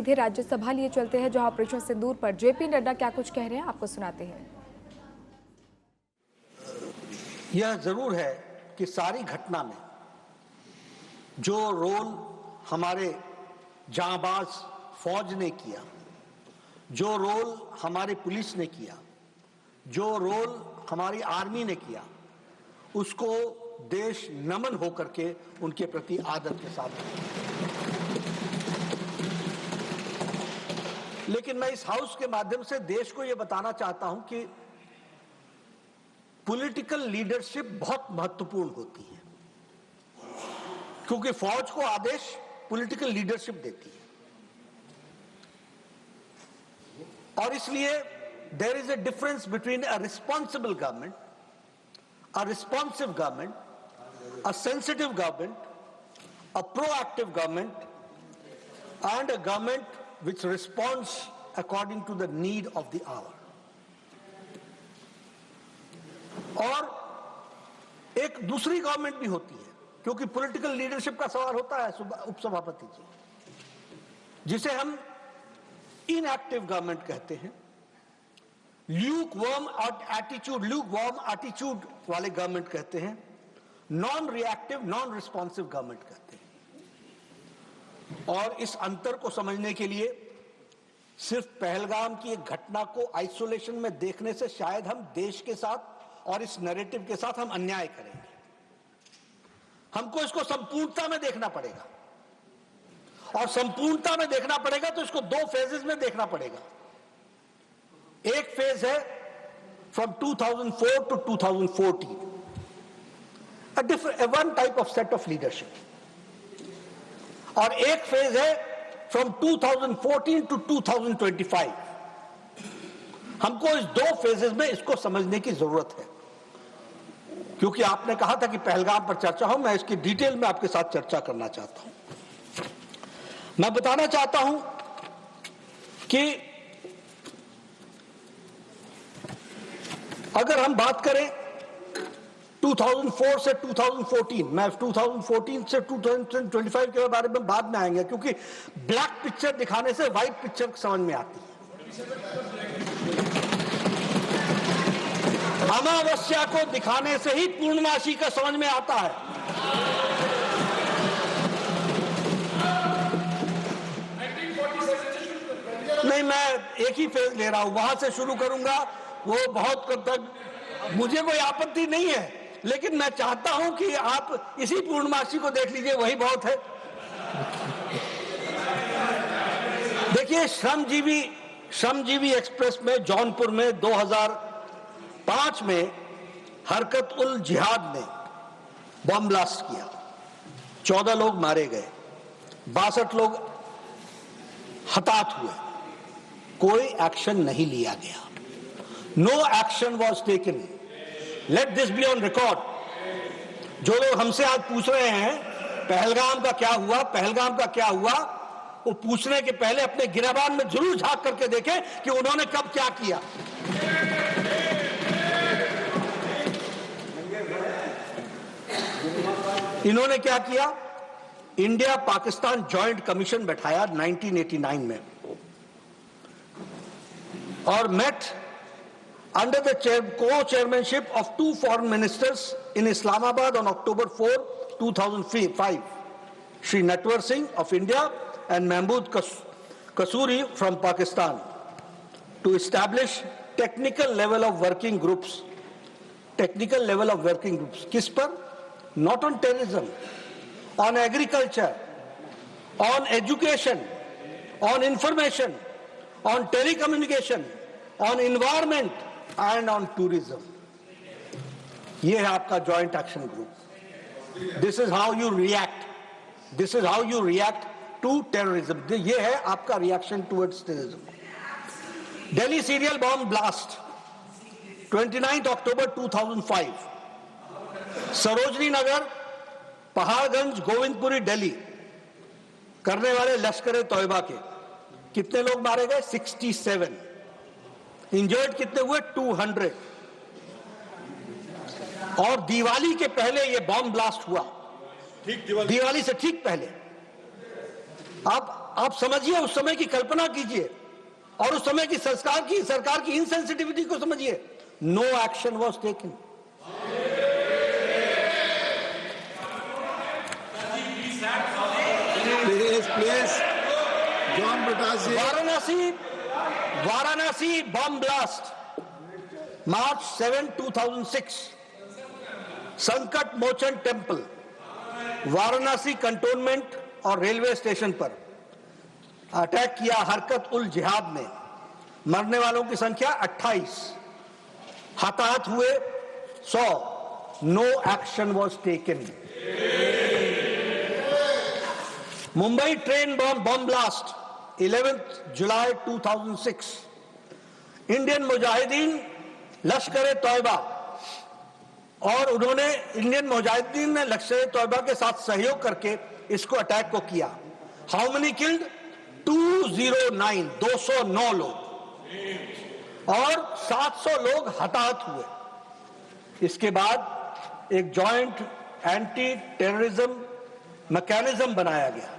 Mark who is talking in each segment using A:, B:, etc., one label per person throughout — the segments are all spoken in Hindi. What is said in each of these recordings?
A: सीधे राज्यसभा लिए चलते हैं, जहां ऑपरेशन सिंदूर पर जेपी नड्डा क्या कुछ कह रहे हैं, आपको सुनाते हैं।
B: यह जरूर है कि सारी घटना में जो रोल हमारे जांबाज फौज ने किया, जो रोल हमारे पुलिस ने किया, जो रोल हमारी आर्मी ने किया, उसको देश नमन होकर के उनके प्रति आदर के साथ। लेकिन मैं इस हाउस के माध्यम से देश को यह बताना चाहता हूं कि पॉलिटिकल लीडरशिप बहुत महत्वपूर्ण होती है, क्योंकि फौज को आदेश पॉलिटिकल लीडरशिप देती है। और इसलिए there is a difference between a responsible government, a responsive government, a sensitive government, a proactive government, and a government which responds according to the need of the hour. और एक दूसरी गवर्नमेंट भी होती है, क्योंकि पॉलिटिकल लीडरशिप का सवाल होता है उपसभापति जी, जिसे हम इनएक्टिव गवर्नमेंट कहते हैं, ल्यूकवार्म एटीट्यूड वाले गवर्नमेंट कहते हैं, non reactive non responsive government कहते हैं। और इस अंतर को समझने के लिए सिर्फ पहलगाम की एक घटना को आइसोलेशन में देखने से शायद हम देश के साथ और इस नैरेटिव के साथ हम अन्याय करेंगे। हमको इसको संपूर्णता में देखना पड़ेगा, और संपूर्णता में देखना पड़ेगा तो इसको दो फेजेस में देखना पड़ेगा। एक फेज है from 2004 to 2014, one type of set of leadership, और एक फेज है फ्रॉम 2014 to 2025। हमको इस दो फेजेस में इसको समझने की जरूरत है, क्योंकि आपने कहा था कि पहलगाम पर चर्चा हो, मैं इसकी डिटेल में आपके साथ चर्चा करना चाहता हूं। मैं बताना चाहता हूं कि अगर हम बात करें 2004 से 2014, मैं 2014 से 2025 के बारे में बाद में आएंगे, क्योंकि ब्लैक पिक्चर दिखाने से व्हाइट पिक्चर समझ में आती है। अमावस्या को दिखाने से ही पूर्णमासी का समझ में आता है। नहीं, मैं एक ही फेज ले रहा हूं, वहां से शुरू करूंगा, वो बहुत तक मुझे कोई आपत्ति नहीं है, लेकिन मैं चाहता हूं कि आप इसी पूर्णमासी को देख लीजिए, वही बहुत है। देखिए, श्रमजीवी एक्सप्रेस में जौनपुर में 2005 में हरकत उल जिहाद ने बम ब्लास्ट किया, 14 लोग मारे गए, 62 लोग हताहत हुए, कोई एक्शन नहीं लिया गया। No action was taken. Let this be on record. जो लोग हमसे आज पूछ रहे हैं पहलगाम का क्या हुआ, पहलगाम का क्या हुआ, वो पूछने के पहले अपने गिरबान में जरूर झांक करके देखें कि उन्होंने कब क्या किया। इन्होंने क्या किया? इंडिया पाकिस्तान जॉइंट कमीशन बैठाया 1989 में, और met under the co-chairmanship of two foreign ministers in Islamabad on October 4, 2005, Shri Natwar Singh of India and Mahmood Kasuri from Pakistan, to establish technical level of working groups. Technical level of working groups. किस पर? Not on terrorism, on agriculture, on education, on information, on telecommunication, on environment and on tourism. ये है आपका joint action group. This is how you react. This is how you react to terrorism. ये है आपका reaction towards terrorism. Delhi serial bomb blast, 29th October 2005. Sarojini Nagar, Paharganj, Govindpuri, Delhi करने वाले लश्कर तोयबा के कितने लोग मारे गए? 67। इंजर्ड कितने हुए? 200। और दिवाली के पहले ये बॉम्ब ब्लास्ट हुआ, दिवाली से ठीक पहले। अब आप समझिए, उस समय की कल्पना कीजिए और उस समय की सरकार की इनसेंसिटिविटी को समझिए। No action was taken.
C: Please John Brittas.
B: Varanasi bomb blast, March 7, 2006, Sankat Mochan temple, Varanasi cantonment और रेलवे स्टेशन पर अटैक किया हरकत उल जिहाद ने। मरने वालों की संख्या 28, हताहत हुए 100। No action was taken. Mumbai train bomb blast 11 जुलाई 2006, इंडियन मुजाहिदीन लश्कर तौयबा और उन्होंने इंडियन मुजाहिदीन ने लश्कर तौयबा के साथ सहयोग करके इसको अटैक को किया। How many killed? 209, 209 लोग और 700 लोग हताहत हुए। इसके बाद एक जॉइंट एंटी टेररिज्म मैकेनिज्म बनाया गया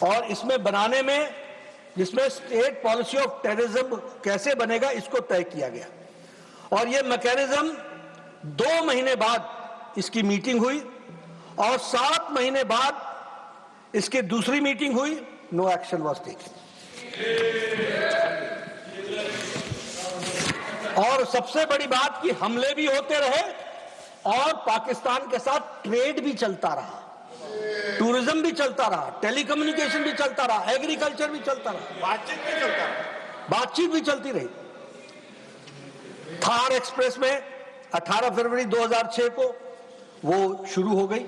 B: और इसमें बनाने में, जिसमें स्टेट पॉलिसी ऑफ टेररिज्म कैसे बनेगा इसको तय किया गया और ये मैकेनिज्म 2 महीने बाद इसकी मीटिंग हुई और 7 महीने बाद इसकी दूसरी मीटिंग हुई। No action was taken. और सबसे बड़ी बात कि हमले भी होते रहे और पाकिस्तान के साथ ट्रेड भी चलता रहा, टूरिज्म भी चलता रहा, टेलीकम्युनिकेशन भी चलता रहा, एग्रीकल्चर भी चलता रहा, बातचीत भी चलती रही। थार एक्सप्रेस में 18 फरवरी 2006 को वो शुरू हो गई।